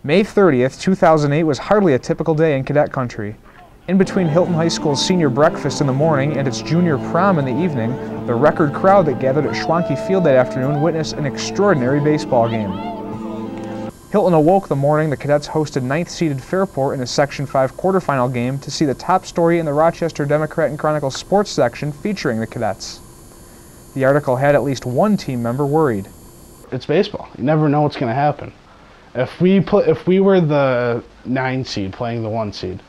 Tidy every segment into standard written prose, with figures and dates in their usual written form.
May 30th, 2008 was hardly a typical day in cadet country. In between Hilton High School's senior breakfast in the morning and its junior prom in the evening, the record crowd that gathered at Schwanke Field that afternoon witnessed an extraordinary baseball game. Hilton awoke the morning the cadets hosted 9th-seeded Fairport in a Section 5 quarterfinal game to see the top story in the Rochester Democrat and Chronicle sports section featuring the cadets. The article had at least one team member worried. It's baseball. You never know what's going to happen. If we were the 9 seed playing the 1 seed,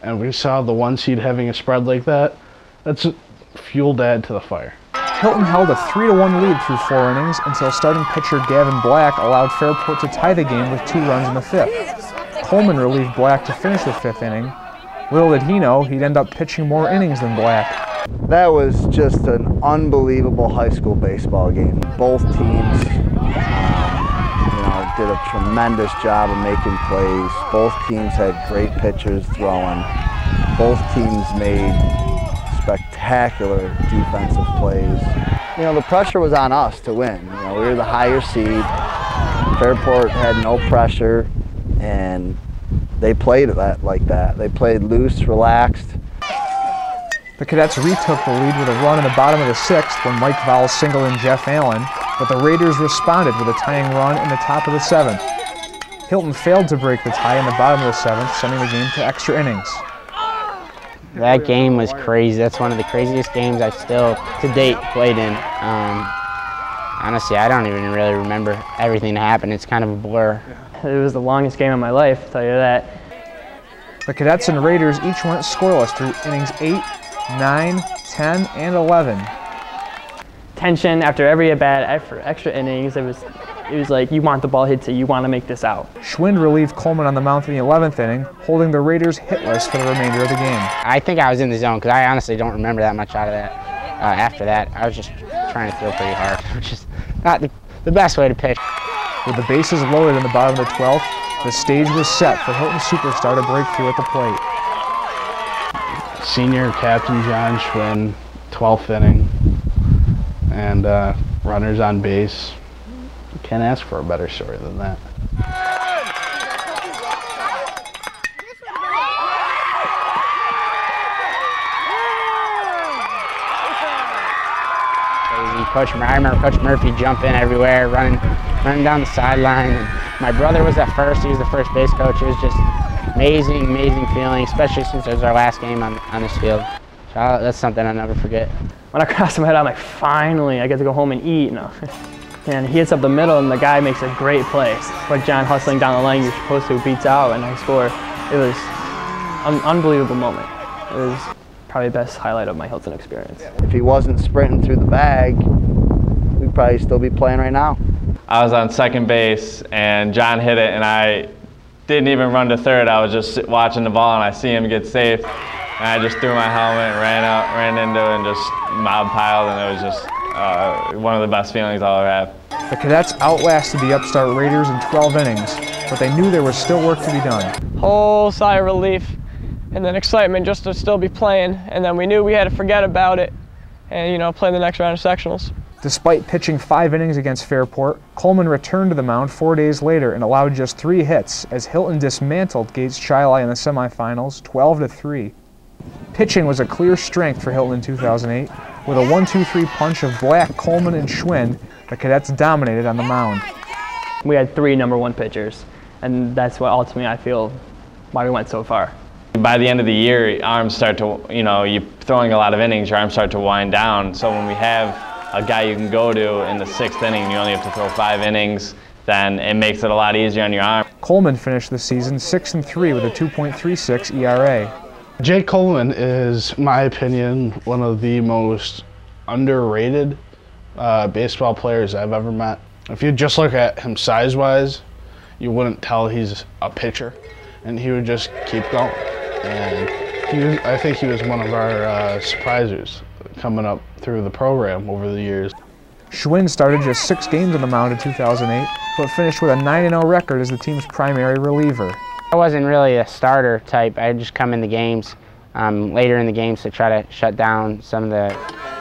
and we saw the 1 seed having a spread like that, that's fuel to add to the fire. Hilton held a 3-1 lead through 4 innings until starting pitcher Gavin Black allowed Fairport to tie the game with 2 runs in the 5th. Coleman relieved Black to finish the 5th inning. Little did he know he'd end up pitching more innings than Black. That was just an unbelievable high school baseball game. Both teams did a tremendous job of making plays. Both teams had great pitchers throwing. Both teams made spectacular defensive plays. The pressure was on us to win. We were the higher seed. Fairport had no pressure, and they played like that. They played loose, relaxed. The cadets retook the lead with a run in the bottom of the 6th when Mike Vowell singled in Jeff Allen, but the Raiders responded with a tying run in the top of the 7th. Hilton failed to break the tie in the bottom of the 7th, sending the game to extra innings. That game was crazy. That's one of the craziest games I've still, to date, played in. Honestly, I don't even really remember everything that happened. It's kind of a blur. It was the longest game of my life, I'll tell you that. The cadets and Raiders each went scoreless through innings 8, 9, 10, and 11. Tension after every at-bat, after extra innings, it was like you want the ball hit to you want to make this out. Schwind relieved Coleman on the mound in the 11th inning, holding the Raiders hitless for the remainder of the game. I think I was in the zone because I honestly don't remember that much out of that. After that, I was just trying to throw pretty hard, which is not the best way to pitch. With the bases loaded in the bottom of the 12th, the stage was set for Hilton superstar to break through at the plate. Senior captain John Schwinn, 12th inning, and runners on base. You can't ask for a better story than that. I remember Coach Murphy jumping everywhere, running down the sideline. And my brother was at first. He was the first base coach. It was just amazing feeling, especially since it was our last game on this field. So that's something I'll never forget. When I crossed my head, I'm like, finally, I get to go home and eat. And he hits up the middle, and the guy makes a great play. Like John hustling down the lane, you're supposed to, beats out, and I score. It was an unbelievable moment. It was probably the best highlight of my Hilton experience. If he wasn't sprinting through the bag, we'd probably still be playing right now. I was on second base, and John hit it, and I didn't even run to third. I was just watching the ball, and I see him get safe. And I just threw my helmet, ran into it, and just mob piled, and it was just one of the best feelings I'll ever have. The cadets outlasted the upstart Raiders in 12 innings, but they knew there was still work to be done. Whole sigh of relief, and then excitement just to still be playing, and then we knew we had to forget about it and play the next round of sectionals. Despite pitching 5 innings against Fairport, Coleman returned to the mound 4 days later and allowed just 3 hits as Hilton dismantled Gates Chili in the semifinals 12-3. Pitching was a clear strength for Hilton in 2008. With a 1-2-3 punch of Black, Coleman, and Schwind, the cadets dominated on the mound. We had 3 #1 pitchers, and that's what ultimately I feel why we went so far. By the end of the year, your arms start to, you're throwing a lot of innings, your arms start to wind down. So when we have a guy you can go to in the 6th inning, you only have to throw 5 innings, then it makes it a lot easier on your arm. Coleman finished the season 6-3 with a 2.36 ERA. Jake Coleman is, in my opinion, one of the most underrated baseball players I've ever met. If you just look at him size-wise, you wouldn't tell he's a pitcher, and he would just keep going. And I think he was one of our surprisers coming up through the program over the years. Schwind started just 6 games on the mound in 2008, but finished with a 9-0 record as the team's primary reliever. I wasn't really a starter type. I'd just come in the games later in the games to try to shut down some of the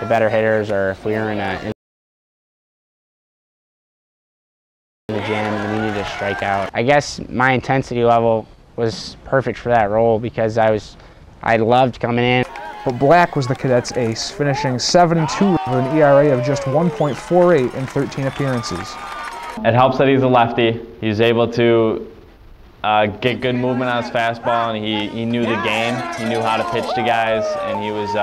better hitters, or if we were in the jam and we needed to strike out. I guess my intensity level was perfect for that role because I loved coming in. But Black was the Cadets' ace, finishing 7-2 with an ERA of just 1.48 in 13 appearances. It helps that he's a lefty. He's able to get good movement on his fastball, and he knew the game. He knew how to pitch to guys, and he was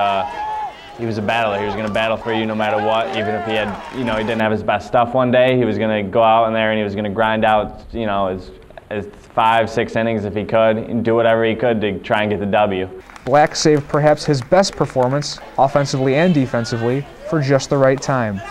a battler. He was going to battle for you no matter what. Even if he had, he didn't have his best stuff one day, he was going to go out in there and he was going to grind out, his 5-6 innings if he could, and do whatever he could to try and get the W. Black saved perhaps his best performance, offensively and defensively, for just the right time.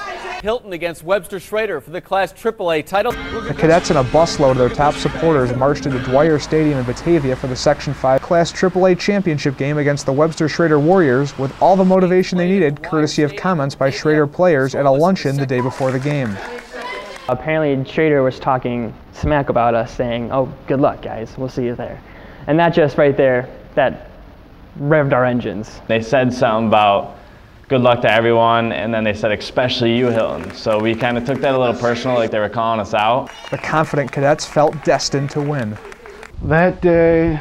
Hilton against Webster Schrader for the Class AAA title. The Cadets in a busload of their top supporters marched into Dwyer Stadium in Batavia for the Section 5 Class AAA championship game against the Webster Schrader Warriors with all the motivation they needed, courtesy of comments by Schrader players at a luncheon the day before the game. Apparently Schrader was talking smack about us, saying, "Oh, good luck guys, we'll see you there." And that just right there, that revved our engines. They said something about good luck to everyone, and then they said, especially you, Hilton. So we kind of took that a little personal, like they were calling us out. The confident Cadets felt destined to win. That day,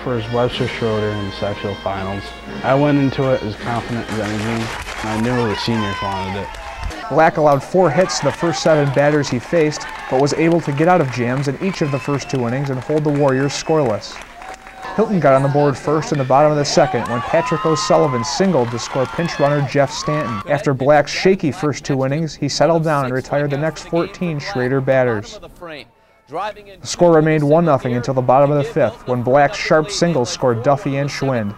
for his Webster Schroeder in the sectional finals, I went into it as confident as anything. I knew the seniors wanted it. Black allowed 4 hits to the first 7 batters he faced, but was able to get out of jams in each of the first 2 innings and hold the Warriors scoreless. Hilton got on the board first in the bottom of the second when Patrick O'Sullivan singled to score pinch runner Jeff Stanton. After Black's shaky first 2 innings, he settled down and retired the next 14 Schrader batters. The score remained 1-0 until the bottom of the 5th when Black's sharp singles scored Duffy and Schwind.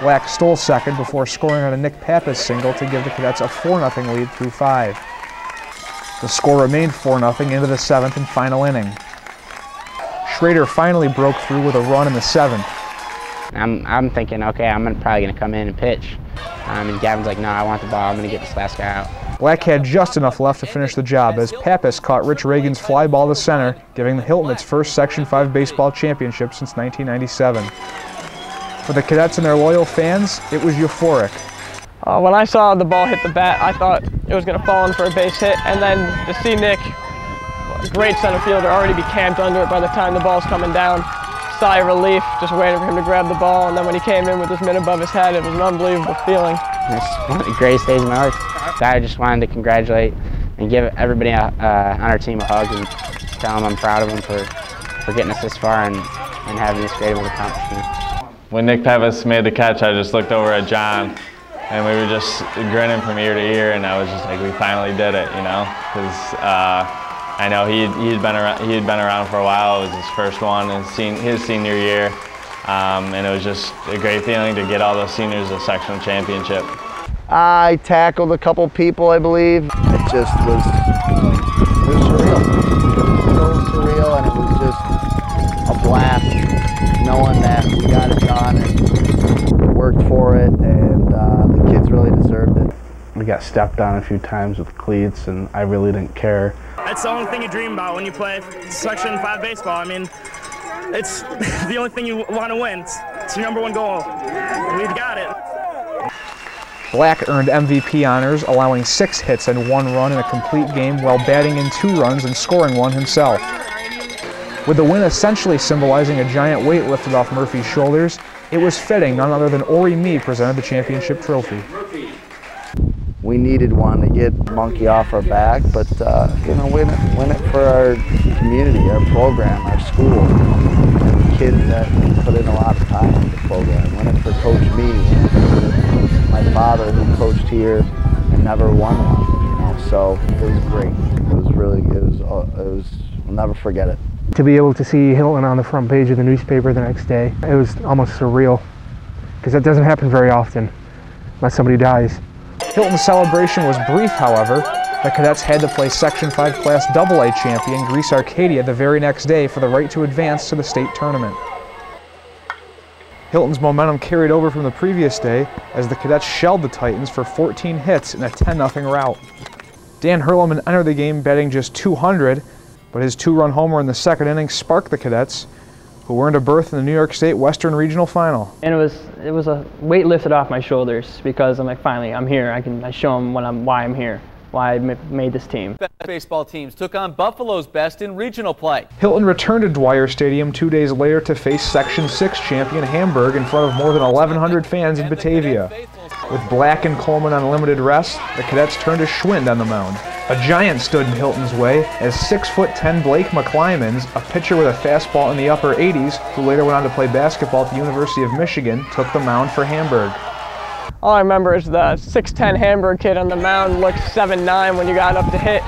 Black stole second before scoring on a Nick Pappas single to give the Cadets a 4-0 lead through 5. The score remained 4-0 into the 7th and final inning. Schrader finally broke through with a run in the 7th. I'm thinking, okay, I'm probably going to come in and pitch. And Gavin's like, no, I want the ball. I'm going to get this last guy out. Black had just enough left to finish the job as Pappas caught Rich Reagan's fly ball to center, giving the Hilton its first Section 5 baseball championship since 1997. For the Cadets and their loyal fans, it was euphoric. When I saw the ball hit the bat, I thought it was going to fall in for a base hit, and then to see Nick, great center fielder, already be camped under it by the time the ball's coming down. Sigh of relief, just waiting for him to grab the ball, and then when he came in with his mitt above his head, it was an unbelievable feeling. It's one of the greatest days of my life. I just wanted to congratulate and give everybody on our team a hug and tell them I'm proud of them for getting us this far and having this great of an accomplishment. When Nick Pappas made the catch, I just looked over at John, and we were just grinning from ear to ear, and I was just like, we finally did it, because I know he had been around for a while. It was his first one, his senior year, and it was just a great feeling to get all those seniors a sectional championship. I tackled a couple people, I believe. It just was surreal. It was so surreal, and it was just a blast knowing that we got it done and we worked for it, and the kids really deserved it. We got stepped on a few times with cleats, and I really didn't care. That's the only thing you dream about when you play Section 5 baseball. I mean, it's the only thing you want to win. It's your #1 goal. We've got it. Black earned MVP honors, allowing 6 hits and 1 run in a complete game while batting in 2 runs and scoring 1 himself. With the win essentially symbolizing a giant weight lifted off Murphy's shoulders, it was fitting none other than Ori Mee presented the championship trophy. We needed one to get Monkey off our back, but win it for our community, our program, our school, and the kids that put in a lot of time in the program. Win it for Coach Mee, win it for my father who coached here and never won one. So it was great. It was really, we'll never forget it. To be able to see Hilton on the front page of the newspaper the next day, it was almost surreal, because that doesn't happen very often, unless somebody dies. Hilton's celebration was brief, however. The Cadets had to play Section 5 Class AA champion Greece Arcadia the very next day for the right to advance to the state tournament. Hilton's momentum carried over from the previous day as the Cadets shelled the Titans for 14 hits in a 10-0 rout. Dan Hurleman entered the game batting just .200, but his 2-run homer in the second inning sparked the Cadets, who earned a berth in the New York State Western Regional Final. And it was a weight lifted off my shoulders because I'm like, finally, I'm here. I show them why I'm here. why I made this team. Best baseball teams took on Buffalo's best in regional play. Hilton returned to Dwyer Stadium 2 days later to face Section 6 champion Hamburg in front of more than 1,100 fans in Batavia. With Black and Coleman on limited rest, the Cadets turned to Schwind on the mound. A giant stood in Hilton's way as 6'10" Blake McClymans, a pitcher with a fastball in the upper 80s, who later went on to play basketball at the University of Michigan, took the mound for Hamburg. All I remember is the 6'10" Hamburg kid on the mound looked 7'9" when you got up to hit.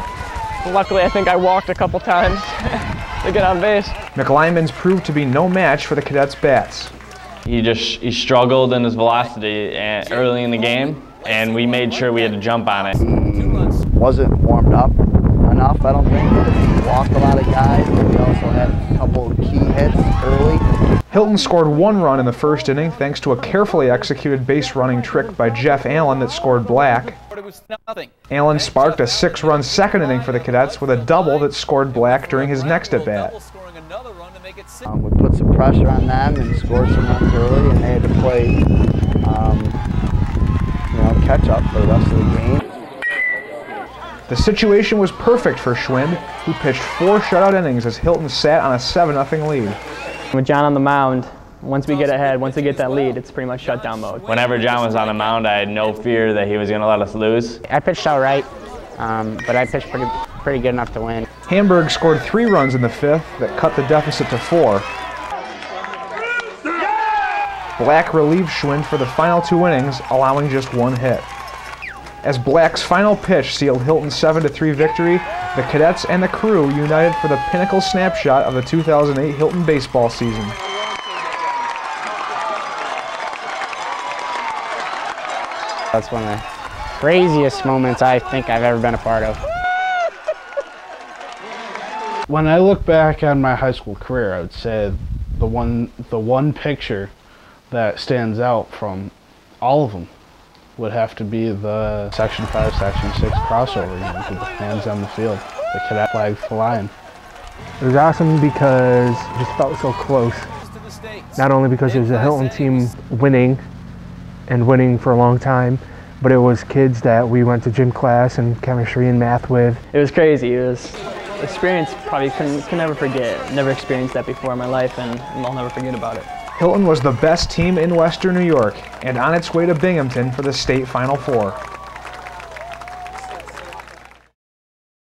Luckily, I think I walked a couple times to get on base. McClymans proved to be no match for the Cadets' bats. He struggled in his velocity early in the game, and we made sure we had to jump on it. He wasn't warmed up enough, I don't think. He walked a lot of guys, but we also had a couple of key hits early. Hilton scored 1 run in the first inning thanks to a carefully executed base running trick by Jeff Allen that scored Black. Allen sparked a 6-run second inning for the Cadets with a double that scored Black during his next at-bat. We put some pressure on them and scored some runs early, and they had to play catch up for the rest of the game. The situation was perfect for Schwind, who pitched 4 shutout innings as Hilton sat on a 7-0 lead. With John on the mound, once we get ahead, once we get that lead, it's pretty much shutdown mode. Whenever John was on the mound, I had no fear that he was going to let us lose. I pitched all right, but I pitched pretty good enough to win. Hamburg scored 3 runs in the 5th that cut the deficit to 4. Black relieved Schwind for the final 2 innings, allowing just 1 hit. As Black's final pitch sealed Hilton's 7-3 victory, the Cadets and the crew united for the pinnacle snapshot of the 2008 Hilton baseball season. That's one of the craziest moments I think I've ever been a part of. When I look back on my high school career, I would say the one picture that stands out from all of them would have to be the Section 5, Section 6 crossover, with the fans on the field, the cadet flag flying. It was awesome because it just felt so close. Not only because it was a Hilton team winning, and winning for a long time, but it was kids that we went to gym class and chemistry and math with. It was crazy. It was an experience probably can never forget. Never experienced that before in my life, and I'll never forget about it. Hilton was the best team in Western New York and on its way to Binghamton for the state Final Four.